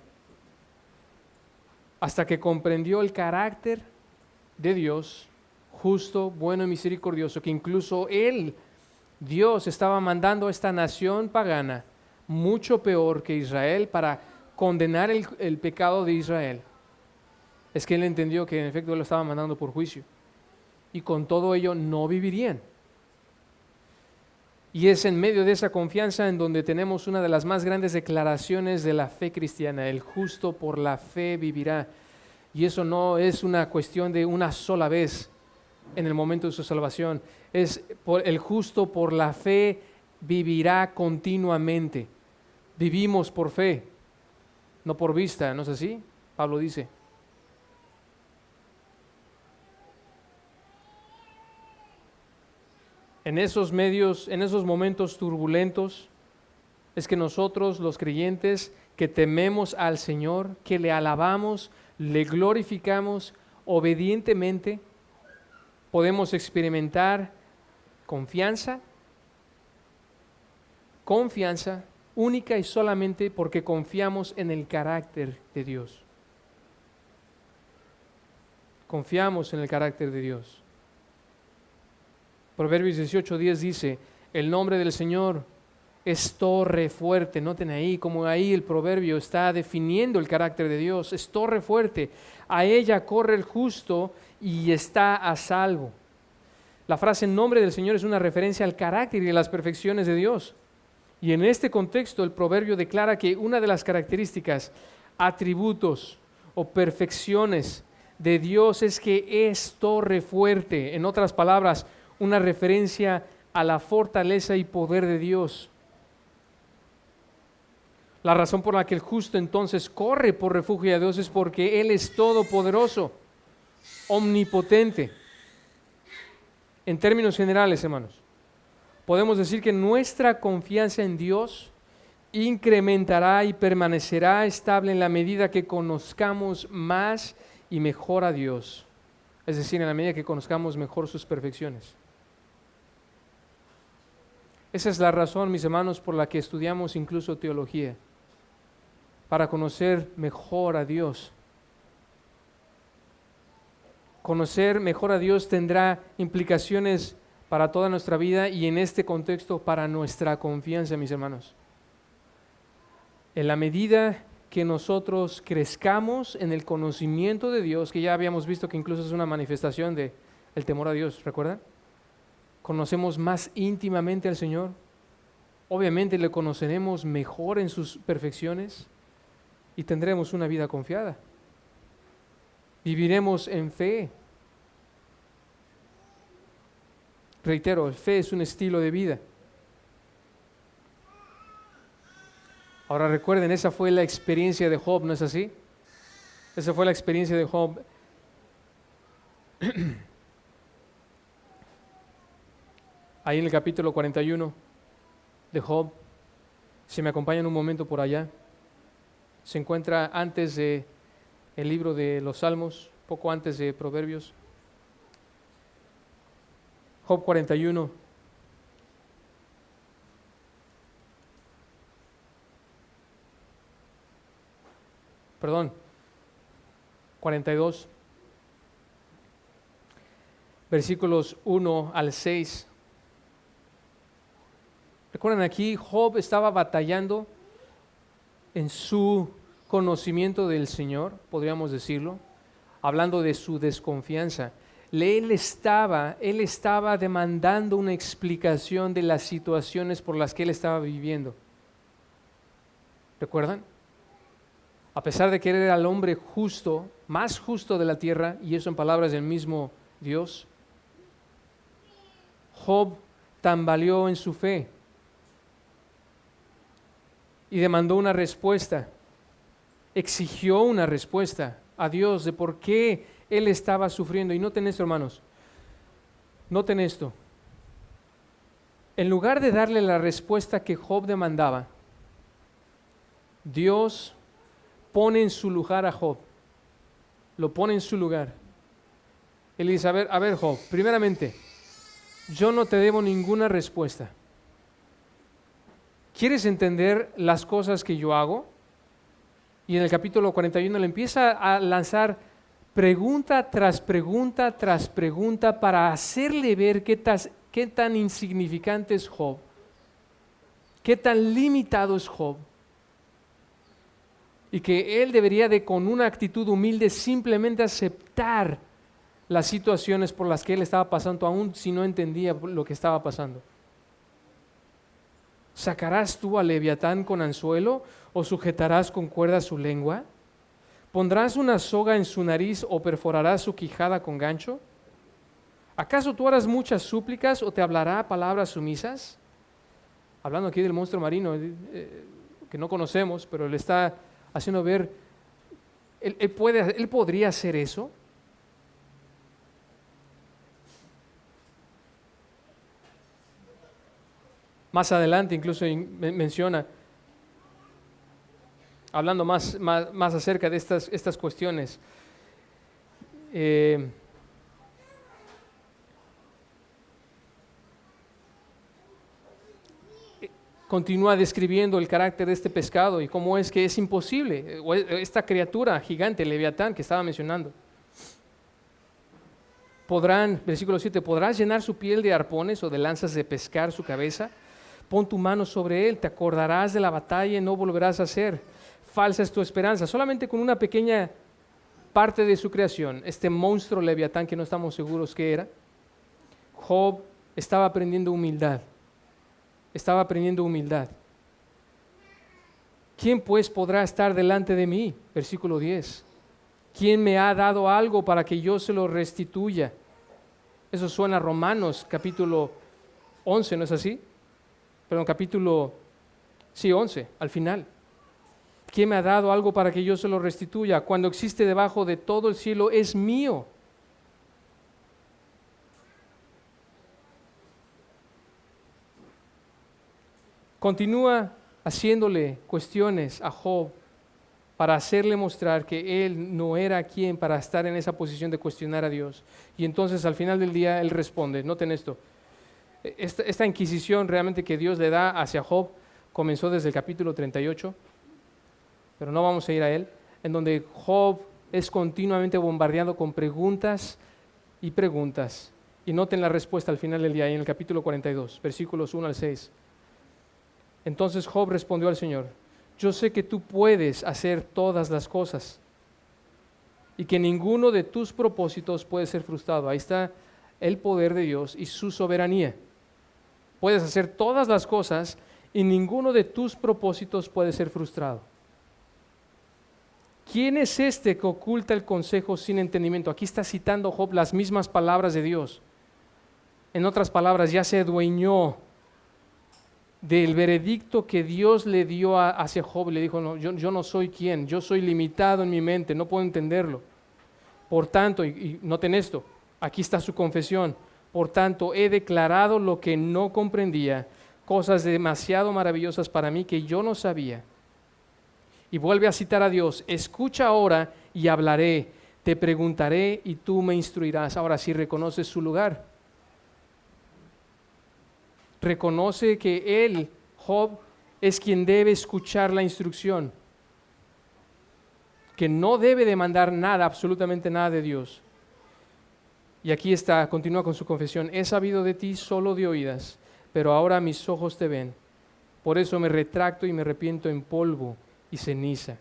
Hasta que comprendió el carácter de Dios, justo, bueno y misericordioso, que incluso Él, Dios, estaba mandando a esta nación pagana, mucho peor que Israel, para condenar el pecado de Israel. Es que Él entendió que en efecto Él lo estaba mandando por juicio. Y con todo ello no vivirían. Y es en medio de esa confianza en donde tenemos una de las más grandes declaraciones de la fe cristiana: el justo por la fe vivirá. Y eso no es una cuestión de una sola vez en el momento de su salvación. El justo por la fe vivirá continuamente. Vivimos por fe, no por vista, ¿no es así? Pablo dice. En esos momentos turbulentos, es que nosotros, los creyentes, que tememos al Señor, que le alabamos, le glorificamos obedientemente, podemos experimentar confianza única y solamente porque confiamos en el carácter de Dios. Confiamos en el carácter de Dios. Proverbios 18:10 dice, el nombre del Señor es torre fuerte. Noten ahí como ahí el proverbio está definiendo el carácter de Dios. Es torre fuerte. A ella corre el justo y está a salvo. La frase nombre del Señor es una referencia al carácter y a las perfecciones de Dios. Y en este contexto el proverbio declara que una de las características, atributos o perfecciones de Dios es que es torre fuerte. En otras palabras, una referencia a la fortaleza y poder de Dios. La razón por la que el justo entonces corre por refugio a Dios es porque Él es todopoderoso, omnipotente. En términos generales, hermanos, podemos decir que nuestra confianza en Dios incrementará y permanecerá estable en la medida que conozcamos más y mejor a Dios. Es decir, en la medida que conozcamos mejor sus perfecciones. Esa es la razón, mis hermanos, por la que estudiamos incluso teología, para conocer mejor a Dios. Conocer mejor a Dios tendrá implicaciones para toda nuestra vida y en este contexto para nuestra confianza, mis hermanos. En la medida que nosotros crezcamos en el conocimiento de Dios, que ya habíamos visto que incluso es una manifestación del temor a Dios, ¿recuerdan? Conocemos más íntimamente al Señor, obviamente le conoceremos mejor en sus perfecciones y tendremos una vida confiada. Viviremos en fe. Reitero, fe es un estilo de vida. Ahora recuerden, esa fue la experiencia de Job, ¿no es así? Esa fue la experiencia de Job. Ahí en el capítulo 41 de Job, si me acompañan un momento por allá, se encuentra antes de el libro de los Salmos, poco antes de Proverbios. Job 41. Perdón, 42. Versículos 1 al 6. Recuerden, aquí Job estaba batallando en su conocimiento del Señor, podríamos decirlo, hablando de su desconfianza. Él estaba demandando una explicación de las situaciones por las que él estaba viviendo. ¿Recuerdan? A pesar de que él era el hombre justo, más justo de la tierra, y eso en palabras del mismo Dios, Job tambaleó en su fe y demandó una respuesta, exigió una respuesta a Dios de por qué él estaba sufriendo. Y noten esto, hermanos, noten esto. En lugar de darle la respuesta que Job demandaba, Dios pone en su lugar a Job. Lo pone en su lugar. Él dice, a ver Job, primeramente, yo no te debo ninguna respuesta. ¿Quieres entender las cosas que yo hago? Y en el capítulo 41 le empieza a lanzar pregunta tras pregunta tras pregunta para hacerle ver qué tan insignificante es Job, qué tan limitado es Job, y que él debería de, con una actitud humilde, simplemente aceptar las situaciones por las que él estaba pasando, aun si no entendía lo que estaba pasando. ¿Sacarás tú a Leviatán con anzuelo o sujetarás con cuerda su lengua? ¿Pondrás una soga en su nariz o perforarás su quijada con gancho? ¿Acaso tú harás muchas súplicas o te hablará palabras sumisas? Hablando aquí del monstruo marino, que no conocemos, pero le está haciendo ver, él podría hacer eso. Más adelante incluso menciona, hablando más acerca de estas cuestiones, continúa describiendo el carácter de este pescado y cómo es que es imposible, o esta criatura gigante, Leviatán, que estaba mencionando. Versículo 7, ¿podrás llenar su piel de arpones o de lanzas de pescar su cabeza? Pon tu mano sobre él, te acordarás de la batalla y no volverás a hacer. Falsa es tu esperanza. Solamente con una pequeña parte de su creación, este monstruo Leviatán que no estamos seguros qué era, Job estaba aprendiendo humildad. Estaba aprendiendo humildad. ¿Quién pues podrá estar delante de mí? Versículo 10. ¿Quién me ha dado algo para que yo se lo restituya? Eso suena a Romanos capítulo 11, ¿no es así? Perdón, capítulo 11, al final. ¿Quién me ha dado algo para que yo se lo restituya? Cuando existe debajo de todo el cielo es mío. Continúa haciéndole cuestiones a Job para hacerle mostrar que él no era quien para estar en esa posición de cuestionar a Dios. Y entonces al final del día él responde, noten esto, esta inquisición realmente que Dios le da hacia Job comenzó desde el capítulo 38, pero no vamos a ir a él, en donde Job es continuamente bombardeado con preguntas y preguntas. Y noten la respuesta al final del día, en el capítulo 42, versículos 1 al 6. Entonces Job respondió al Señor, yo sé que tú puedes hacer todas las cosas y que ninguno de tus propósitos puede ser frustrado. Ahí está el poder de Dios y su soberanía. Puedes hacer todas las cosas y ninguno de tus propósitos puede ser frustrado. ¿Quién es este que oculta el consejo sin entendimiento? Aquí está citando Job las mismas palabras de Dios. En otras palabras, ya se adueñó del veredicto que Dios le dio hacia Job. Le dijo, no, yo no soy quien, yo soy limitado en mi mente, no puedo entenderlo. Por tanto, y noten esto, aquí está su confesión, por tanto he declarado lo que no comprendía, cosas demasiado maravillosas para mí que yo no sabía. Y vuelve a citar a Dios, escucha ahora y hablaré, te preguntaré y tú me instruirás. Ahora sí reconoces su lugar. Reconoce que él, Job, es quien debe escuchar la instrucción, que no debe demandar nada, absolutamente nada de Dios. Y aquí está, continúa con su confesión, he sabido de ti solo de oídas, pero ahora mis ojos te ven. Por eso me retracto y me arrepiento en polvo y ceniza.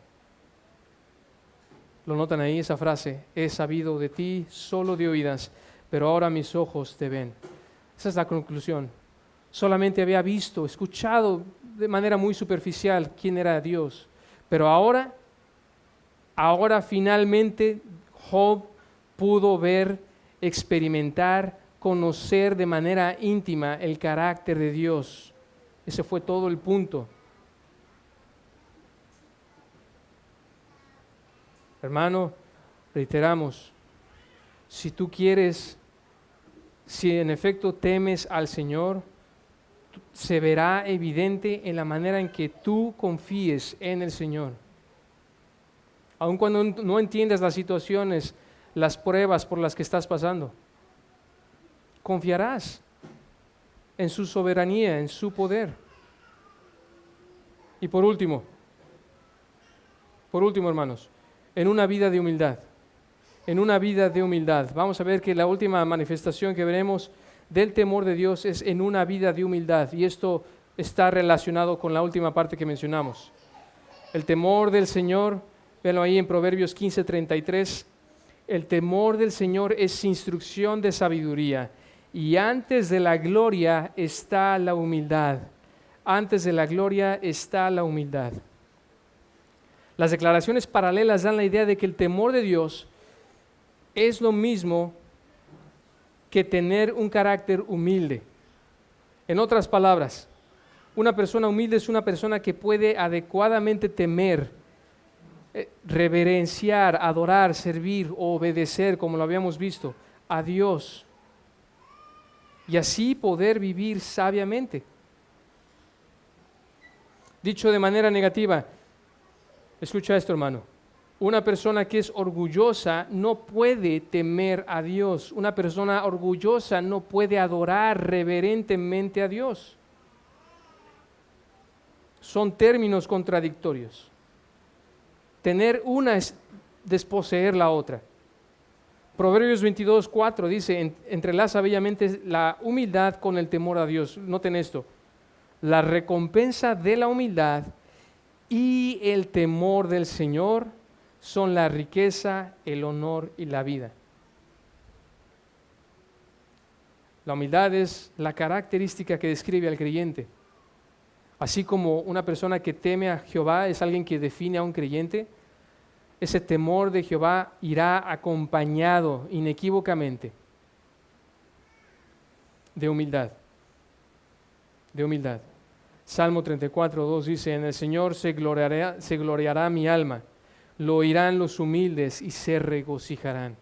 ¿Lo notan ahí esa frase? He sabido de ti solo de oídas, pero ahora mis ojos te ven. Esa es la conclusión. Solamente había visto, escuchado de manera muy superficial quién era Dios. Pero ahora finalmente Job pudo ver, experimentar, conocer de manera íntima el carácter de Dios. Ese fue todo el punto. Hermano, reiteramos, si tú quieres, si en efecto temes al Señor, se verá evidente en la manera en que tú confíes en el Señor. Aun cuando no entiendas las situaciones, las pruebas por las que estás pasando, confiarás en su soberanía, en su poder. Y por último, hermanos, en una vida de humildad. En una vida de humildad. Vamos a ver que la última manifestación que veremos del temor de Dios es en una vida de humildad. Y esto está relacionado con la última parte que mencionamos. El temor del Señor, véanlo ahí en Proverbios 15:33. El temor del Señor es instrucción de sabiduría. Y antes de la gloria está la humildad. Antes de la gloria está la humildad. Las declaraciones paralelas dan la idea de que el temor de Dios es lo mismo que tener un carácter humilde. En otras palabras, una persona humilde es una persona que puede adecuadamente temer, reverenciar, adorar, servir o obedecer, como lo habíamos visto, a Dios. Y así poder vivir sabiamente. Dicho de manera negativa, escucha esto, hermano. Una persona que es orgullosa no puede temer a Dios. Una persona orgullosa no puede adorar reverentemente a Dios. Son términos contradictorios. Tener una es desposeer la otra. Proverbios 22:4 dice, entrelaza bellamente la humildad con el temor a Dios. Noten esto. La recompensa de la humildad y el temor del Señor son la riqueza, el honor y la vida. La humildad es la característica que describe al creyente. Así como una persona que teme a Jehová es alguien que define a un creyente, ese temor de Jehová irá acompañado inequívocamente de humildad. De humildad. Salmo 34:2 dice, en el Señor se gloriará mi alma. Lo oirán los humildes y se regocijarán.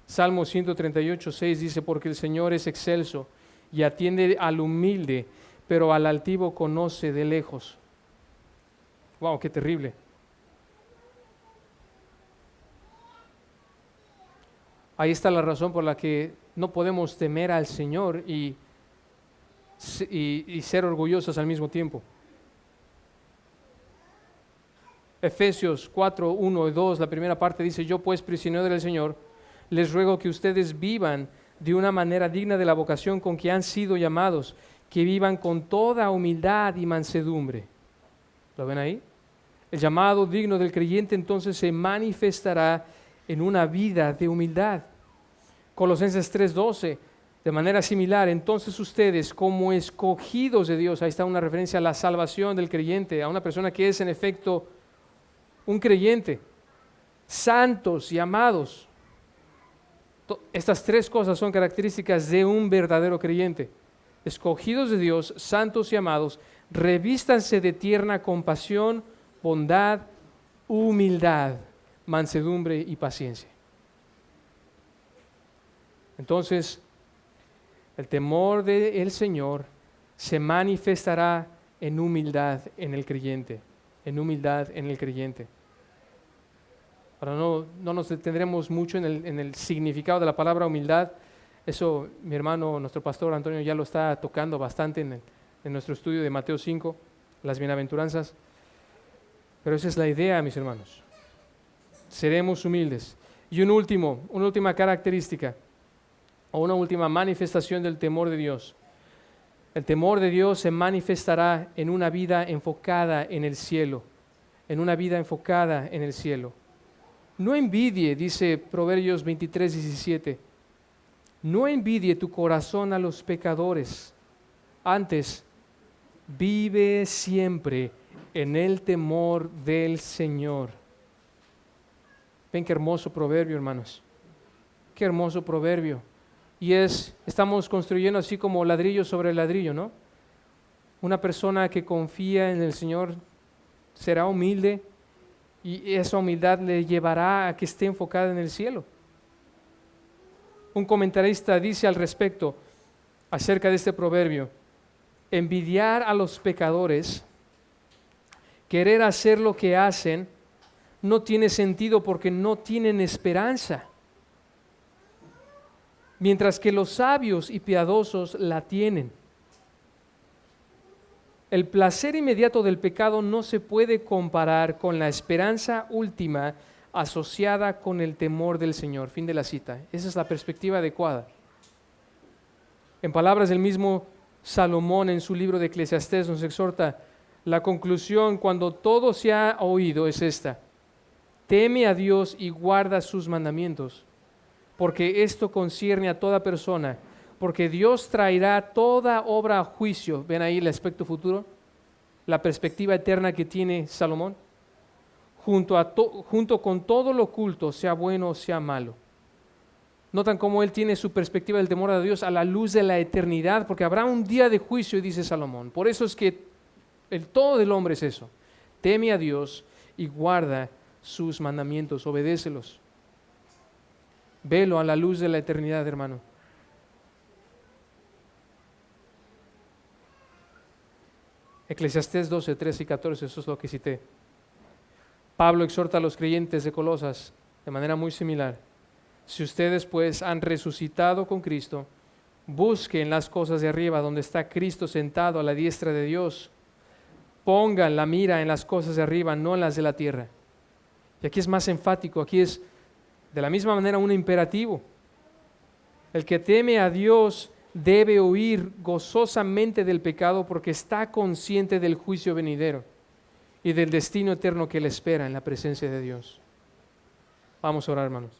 Salmo 138:6 dice, porque el Señor es excelso y atiende al humilde, pero al altivo conoce de lejos. ¡Wow, qué terrible! Ahí está la razón por la que no podemos temer al Señor y ser orgullosos al mismo tiempo. Efesios 4:1 y 2, la primera parte dice, yo pues, prisionero del Señor, les ruego que ustedes vivan de una manera digna de la vocación con que han sido llamados, que vivan con toda humildad y mansedumbre. ¿Lo ven ahí? El llamado digno del creyente entonces se manifestará en una vida de humildad. Colosenses 3:12, de manera similar, entonces ustedes como escogidos de Dios, ahí está una referencia a la salvación del creyente, a una persona que es en efecto un creyente, santos y amados. Estas tres cosas son características de un verdadero creyente. Escogidos de Dios, santos y amados, revístanse de tierna compasión, bondad, humildad, mansedumbre y paciencia. Entonces, el temor del Señor se manifestará en humildad en el creyente, en humildad en el creyente. Ahora no nos detendremos mucho en el significado de la palabra humildad. Eso mi hermano, nuestro pastor Antonio, ya lo está tocando bastante en nuestro estudio de Mateo 5, las bienaventuranzas. Pero esa es la idea, mis hermanos. Seremos humildes. Y una última característica, o una última manifestación del temor de Dios. El temor de Dios se manifestará en una vida enfocada en el cielo. En una vida enfocada en el cielo. No envidie, dice Proverbios 23:17. No envidie tu corazón a los pecadores. Antes, vive siempre en el temor del Señor. Ven qué hermoso proverbio, hermanos. Qué hermoso proverbio. Y estamos construyendo así como ladrillo sobre ladrillo, ¿no? Una persona que confía en el Señor será humilde y esa humildad le llevará a que esté enfocada en el cielo. Un comentarista dice al respecto, acerca de este proverbio, envidiar a los pecadores, querer hacer lo que hacen, no tiene sentido porque no tienen esperanza. Mientras que los sabios y piadosos la tienen. El placer inmediato del pecado no se puede comparar con la esperanza última asociada con el temor del Señor. Fin de la cita. Esa es la perspectiva adecuada. En palabras del mismo Salomón en su libro de Eclesiastés nos exhorta, la conclusión cuando todo se ha oído es esta: teme a Dios y guarda sus mandamientos, porque esto concierne a toda persona, porque Dios traerá toda obra a juicio. ¿Ven ahí el aspecto futuro? La perspectiva eterna que tiene Salomón. Junto con todo lo oculto, sea bueno o sea malo. Notan cómo él tiene su perspectiva del temor a Dios a la luz de la eternidad, porque habrá un día de juicio, dice Salomón. Por eso es que el todo del hombre es eso. Teme a Dios y guarda sus mandamientos, obedécelos. Velo a la luz de la eternidad, hermano. Eclesiastés 12, 13 y 14, eso es lo que cité. Pablo exhorta a los creyentes de Colosas de manera muy similar. Si ustedes pues han resucitado con Cristo, busquen las cosas de arriba donde está Cristo sentado a la diestra de Dios. Pongan la mira en las cosas de arriba, no en las de la tierra. Y aquí es más enfático, aquí es de la misma manera un imperativo. El que teme a Dios debe huir gozosamente del pecado porque está consciente del juicio venidero y del destino eterno que le espera en la presencia de Dios. Vamos a orar, hermanos.